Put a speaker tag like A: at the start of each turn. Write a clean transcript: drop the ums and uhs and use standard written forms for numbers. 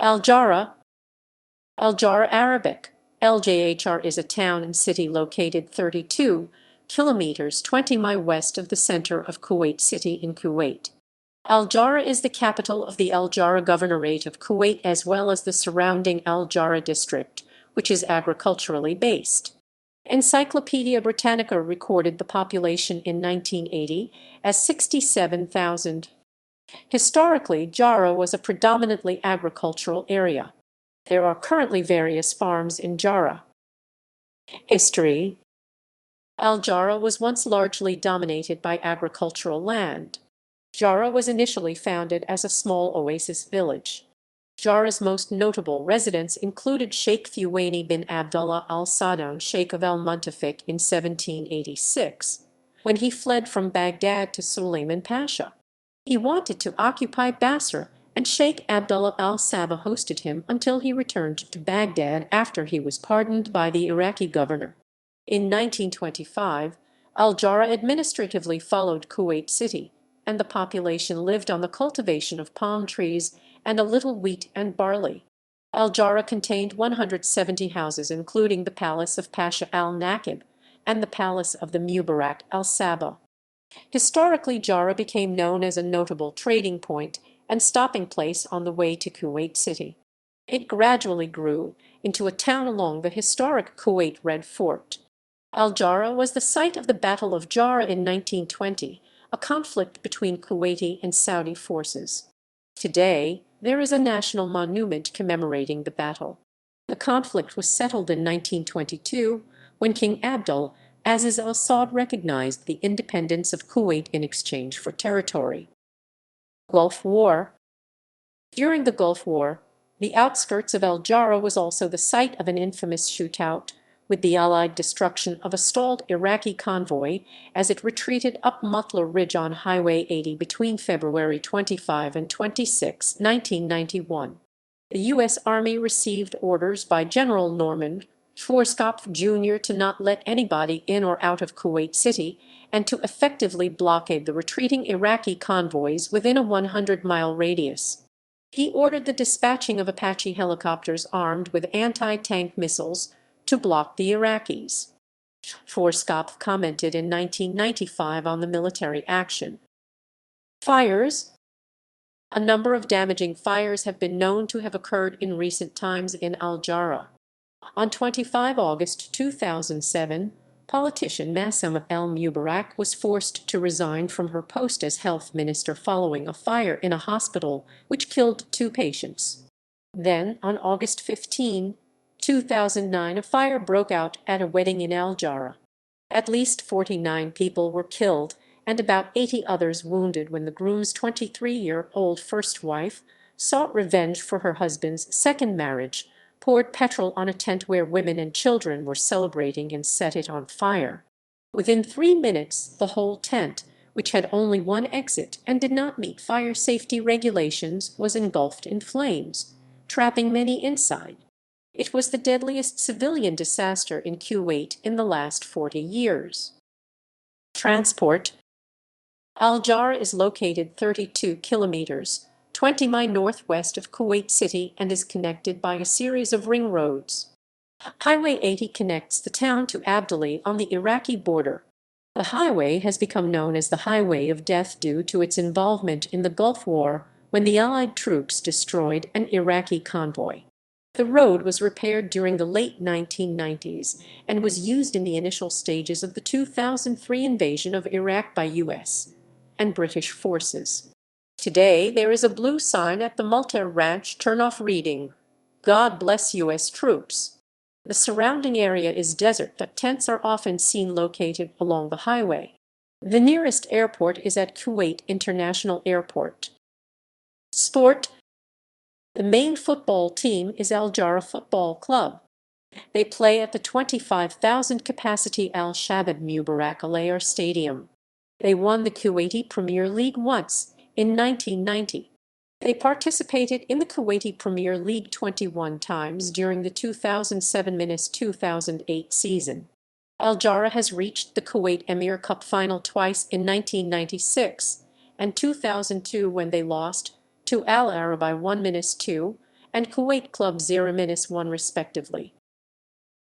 A: Al-Jahra, Al-Jahra Arabic. LJHR is a town and city located 32 kilometers 20 miles west of the center of Kuwait City in Kuwait. Al-Jahra is the capital of the Jahra Governorate of Kuwait as well as the surrounding Jahra District, which is agriculturally based. Encyclopædia Britannica recorded the population in 1980 as 67,000. Historically, Jahra was a predominantly agricultural area. There are currently various farms in Jahra. History. Al-Jahra was once largely dominated by agricultural land. Jahra was initially founded as a small oasis village. Jahra's most notable residents included Sheikh Thuwaini bin Abdullah al-Sadoun, Sheikh of al-Muntafik in 1786, when he fled from Baghdad to Suleiman Pasha. He wanted to occupy Basra, and Sheikh Abdullah al-Sabah hosted him until he returned to Baghdad after he was pardoned by the Iraqi governor. In 1925, Al-Jahra administratively followed Kuwait City, and the population lived on the cultivation of palm trees and a little wheat and barley. Al-Jahra contained 170 houses including the Palace of Pasha al-Naqib and the Palace of the Mubarak al-Sabah. Historically, Jahra became known as a notable trading point and stopping place on the way to Kuwait City. It gradually grew into a town along the historic Kuwait Red Fort. Al-Jahra was the site of the Battle of Jahra in 1920, a conflict between Kuwaiti and Saudi forces. Today, there is a national monument commemorating the battle. The conflict was settled in 1922 when King Abdul Aziz Al Saud recognized the independence of Kuwait in exchange for territory. Gulf War. During the Gulf War, the outskirts of Al-Jahra was also the site of an infamous shootout, with the Allied destruction of a stalled Iraqi convoy as it retreated up Mutler Ridge on Highway 80 between February 25 and 26, 1991. The U.S. Army received orders by General Norman Schwarzkopf Jr. to not let anybody in or out of Kuwait City and to effectively blockade the retreating Iraqi convoys within a 100-mile radius. He ordered the dispatching of Apache helicopters armed with anti-tank missiles to block the Iraqis. Schwarzkopf commented in 1995 on the military action. Fires. A number of damaging fires have been known to have occurred in recent times in Al-Jahra. On 25 August 2007, politician Massam El-Mubarak was forced to resign from her post as health minister following a fire in a hospital which killed 2 patients. Then, on August 15, 2009, a fire broke out at a wedding in Al-Jahra. At least 49 people were killed and about 80 others wounded when the groom's 23-year-old first wife sought revenge for her husband's second marriage, poured petrol on a tent where women and children were celebrating and set it on fire. Within 3 minutes, the whole tent, which had only one exit and did not meet fire safety regulations, was engulfed in flames, trapping many inside. It was the deadliest civilian disaster in Kuwait in the last 40 years. Transport. Al-Jahra is located 32 kilometers 20 miles northwest of Kuwait City and is connected by a series of ring roads. Highway 80 connects the town to Abdali on the Iraqi border. The highway has become known as the Highway of Death due to its involvement in the Gulf War when the Allied troops destroyed an Iraqi convoy. The road was repaired during the late 1990s and was used in the initial stages of the 2003 invasion of Iraq by U.S. and British forces. Today, there is a blue sign at the Multer Ranch turnoff reading, "God bless U.S. troops." The surrounding area is desert, but tents are often seen located along the highway. The nearest airport is at Kuwait International Airport. Sport. The main football team is Al-Jahra Football Club. They play at the 25,000 capacity Al-Shabab Mubarak Al-Air Stadium. They won the Kuwaiti Premier League once, in 1990. They participated in the Kuwaiti Premier League 21 times during the 2007–2008 season. Al-Jahra has reached the Kuwait Emir Cup final twice, in 1996 and 2002 when they lost to Al Arab by 1-2 and Kuwait Club 0-1 respectively.